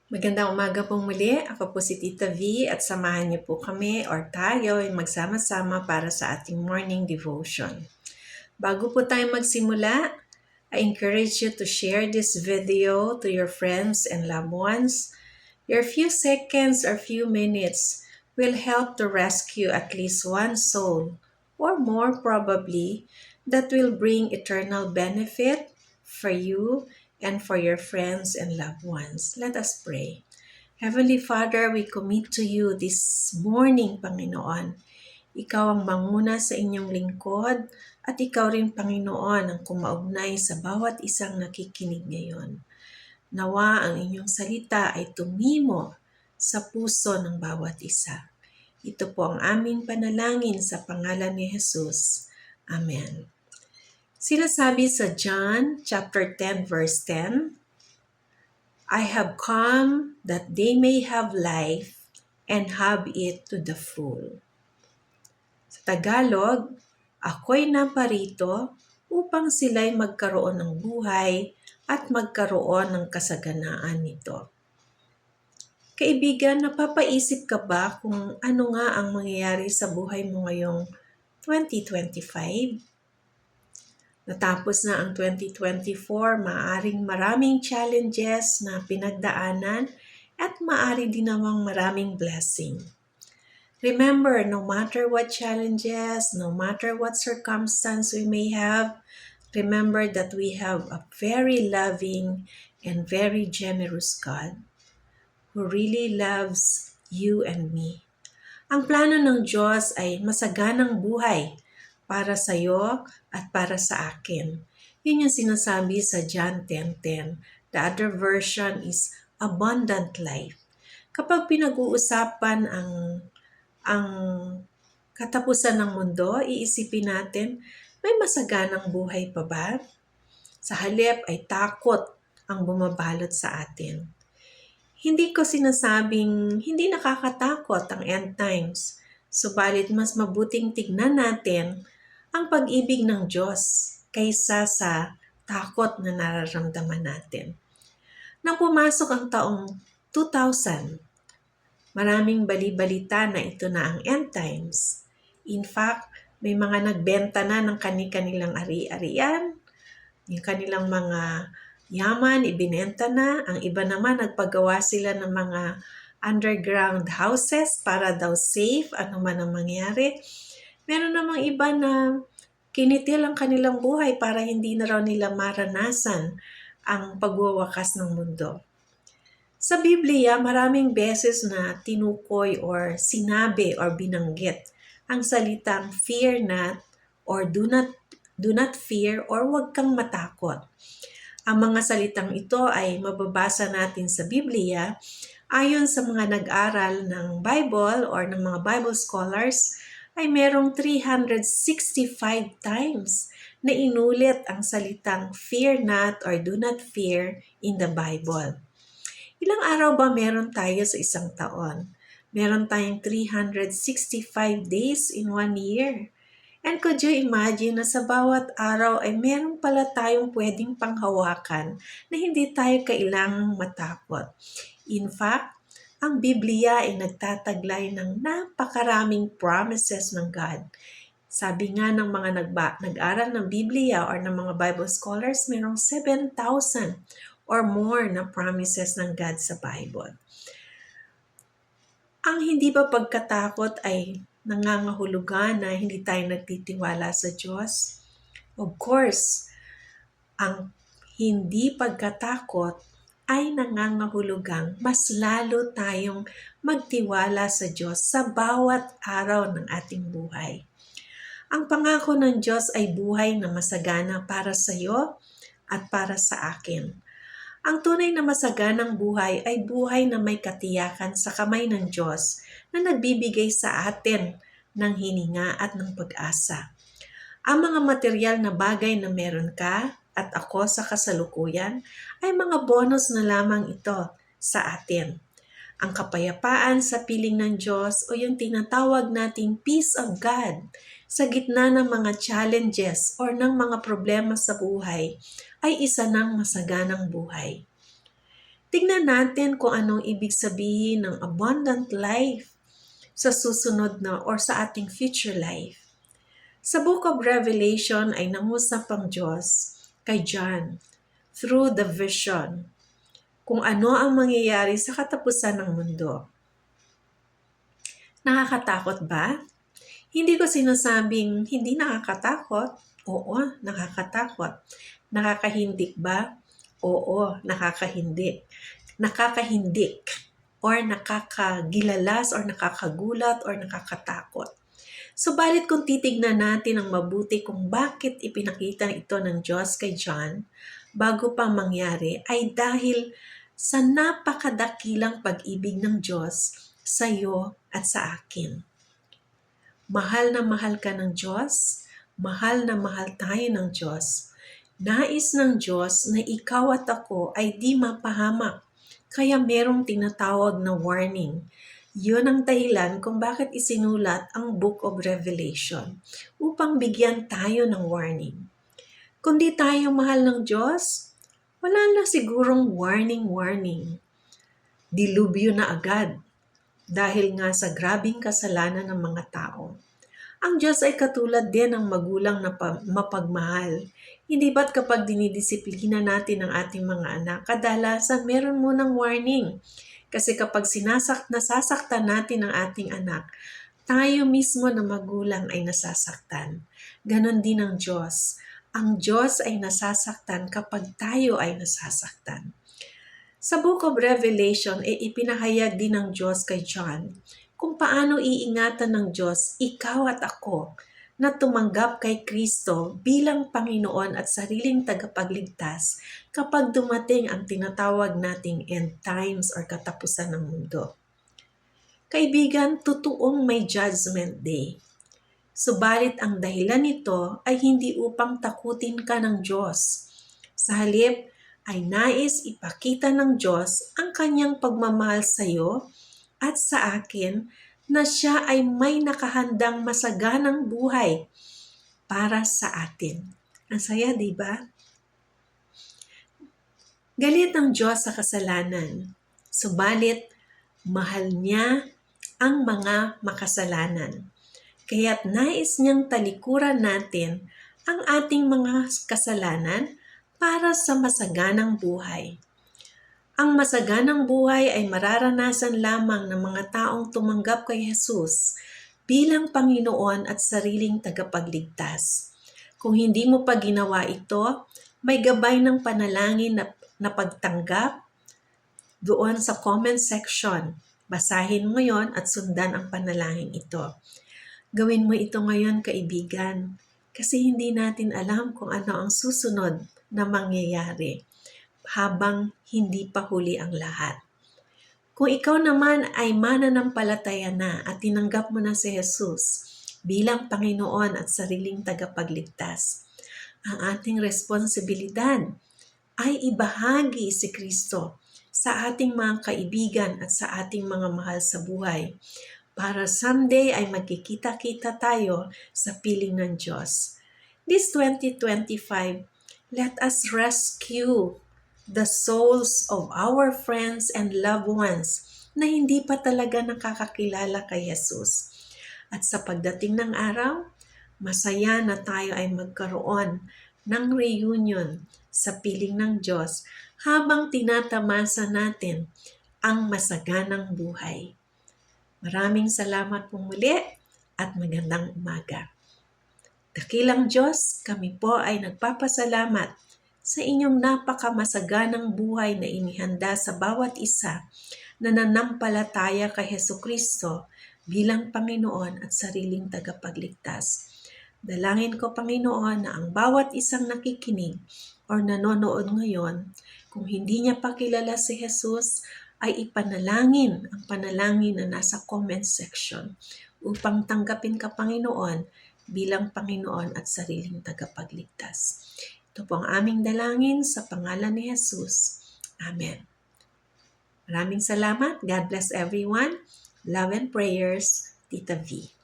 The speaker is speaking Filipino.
Magandang umaga pong muli. Ako po si Tita V at samahan niyo po kami or tayo ay magsama-sama para sa ating morning devotion. Bago po tayo magsimula, I encourage you to share this video to your friends and loved ones. Your few seconds or few minutes will help to rescue at least one soul, or more probably, that will bring eternal benefit for you and for your friends and loved ones. Let us pray. Heavenly Father, we commit to you this morning, Panginoon. Ikaw ang manguna sa inyong lingkod at ikaw rin, Panginoon, ang kumaugnay sa bawat isang nakikinig ngayon. Nawa ang inyong salita ay tumimo sa puso ng bawat isa. Ito po ang aming panalangin sa pangalan ni Jesus. Amen. Sinasabi sa John chapter 10 verse 10, I have come that they may have life and have it to the full. Sa Tagalog, ako'y naparito upang sila'y magkaroon ng buhay at magkaroon ng kasaganaan nito. Kaibigan, napapaisip ka ba kung ano nga ang mangyayari sa buhay mo ngayong 2025? Natapos na ang 2024, maaaring maraming challenges na pinagdaanan at maaari din namang maraming blessing. Remember, no matter what challenges, no matter what circumstance we may have, remember that we have a very loving and very generous God who really loves you and me. Ang plano ng Diyos ay masaganang buhay para sa iyo at para sa akin. Yun yung sinasabi sa John 10:10. The other version is abundant life. Kapag pinag-uusapan ang katapusan ng mundo, iisipin natin, may masaganang buhay pa ba? Sa halip ay takot ang bumabalot sa atin. Hindi ko sinasabing hindi nakakatakot ang end times, subalit mas mabuting tignan natin ang pag-ibig ng Diyos kaysa sa takot na nararamdaman natin. Nang pumasok ang taong 2000, maraming bali-balita na ito na ang end times. In fact, may mga nagbenta na ng kani-kanilang ari-arian, yung kanilang mga yaman, ibinenta na. Ang iba naman, nagpagawa sila ng mga underground houses para daw safe, ano man ang mangyari. Meron namang iba na kinitil ang kanilang buhay para hindi na raw nila maranasan ang pagwawakas ng mundo. Sa Biblia, maraming beses na tinukoy or sinabi or binanggit ang salitang fear not or do not fear or huwag kang matakot. Ang mga salitang ito ay mababasa natin sa Biblia ayon sa mga nag-aral ng Bible or ng mga Bible scholars ay merong 365 times na inulit ang salitang fear not or do not fear in the Bible. Ilang araw ba meron tayo sa isang taon? Meron tayong 365 days in 1 year. And could you imagine na sa bawat araw ay meron pala tayong pwedeng panghawakan na hindi tayo kailangang matakot. In fact, ang Biblia ay nagtataglay ng napakaraming promises ng God. Sabi nga ng mga nag-aral ng Biblia or ng mga Bible scholars, merong 7,000 or more na promises ng God sa Bible. Ang hindi ba pagkatakot ay nangangahulugan na hindi tayo nagtitiwala sa Diyos? Of course, ang hindi pagkatakot ay nangangahulugang mas lalo tayong magtiwala sa Diyos sa bawat araw ng ating buhay. Ang pangako ng Diyos ay buhay na masagana para sa iyo at para sa akin. Ang tunay na masaganang buhay ay buhay na may katiyakan sa kamay ng Diyos na nagbibigay sa atin ng hininga at ng pag-asa. Ang mga material na bagay na meron ka at ako sa kasalukuyan ay mga bonus na lamang ito sa atin. Ang kapayapaan sa piling ng Diyos o yung tinatawag nating peace of God sa gitna ng mga challenges or ng mga problema sa buhay ay isa ng masaganang buhay. Tignan natin kung anong ibig sabihin ng abundant life sa susunod na or sa ating future life. Sa Book of Revelation ay nangusap ang Diyos kay John through the vision kung ano ang mangyayari sa katapusan ng mundo. Nakakatakot ba? Hindi ko sinasabing hindi nakakatakot. Oo, nakakatakot. Nakakahindik ba? Oo, nakakahindik. Nakakahindik or nakakagilalas or nakakagulat or nakakatakot. Subalit kung titignan natin ang mabuti kung bakit ipinakita ito ng Diyos kay John bago pa mangyari ay dahil sa napakadakilang pag-ibig ng Diyos sa iyo at sa akin. Mahal na mahal ka ng Diyos, mahal na mahal tayo ng Diyos. Nais ng Diyos na ikaw at ako ay di mapahamak, kaya merong tinatawag na warning. Yun ang dahilan kung bakit isinulat ang Book of Revelation, upang bigyan tayo ng warning. Kung di tayo mahal ng Diyos, wala na sigurong warning. Dilubyo na agad dahil nga sa grabing kasalanan ng mga tao. Ang Diyos ay katulad din ng magulang na mapagmahal. Hindi ba't kapag dinidisiplina natin ang ating mga anak, kadalasan meron munang warning. Kasi kapag nasasaktan natin ang ating anak, tayo mismo na magulang ay nasasaktan. Ganon din ang Diyos. Ang Diyos ay nasasaktan kapag tayo ay nasasaktan. Sa Book of Revelation, ipinahayag din ng Diyos kay John kung paano iingatan ng Diyos ikaw at ako na tumanggap kay Kristo bilang Panginoon at sariling tagapagligtas kapag dumating ang tinatawag nating end times or katapusan ng mundo. Kaibigan, totoong may judgment day. Subalit ang dahilan nito ay hindi upang takutin ka ng Diyos. Sa halip ay nais ipakita ng Diyos ang kanyang pagmamahal sa iyo at sa akin na siya ay may nakahandang masaganang buhay para sa atin. Ang saya, di ba? Galit ang Diyos sa kasalanan, subalit mahal niya ang mga makasalanan. Kaya't nais niyang talikuran natin ang ating mga kasalanan para sa masaganang buhay. Ang masaganang buhay ay mararanasan lamang ng mga taong tumanggap kay Jesus bilang Panginoon at sariling tagapagligtas. Kung hindi mo pa ginawa ito, may gabay ng panalangin na pagtanggap doon sa comment section. Basahin mo yon at sundan ang panalangin ito. Gawin mo ito ngayon, kaibigan, kasi hindi natin alam kung ano ang susunod na mangyayari habang hindi pa huli ang lahat. Kung ikaw naman ay mananampalataya na at tinanggap mo na si Jesus bilang Panginoon at sariling tagapagligtas, ang ating responsibilidad ay ibahagi si Kristo sa ating mga kaibigan at sa ating mga mahal sa buhay para someday ay magkikita-kita tayo sa piling ng Diyos. This 2025, let us rescue the souls of our friends and loved ones na hindi pa talaga nakakakilala kay Jesus. At sa pagdating ng araw, masaya na tayo ay magkaroon ng reunion sa piling ng Diyos habang tinatamasa natin ang masaganang buhay. Maraming salamat po muli at magandang umaga. Dakilang Diyos, kami po ay nagpapasalamat sa inyong napakamasaganang buhay na inihanda sa bawat isa na nanampalataya kay Hesukristo bilang Panginoon at sariling tagapagligtas. Dalangin ko, Panginoon, na ang bawat isang nakikinig o nanonood ngayon, kung hindi niya pa kilala si Jesus, ay ipanalangin ang panalangin na nasa comment section upang tanggapin ka, Panginoon, bilang Panginoon at sariling tagapagligtas. Ito po ang aming dalangin sa pangalan ni Jesus. Amen. Maraming salamat. God bless everyone. Love and prayers, Tita V.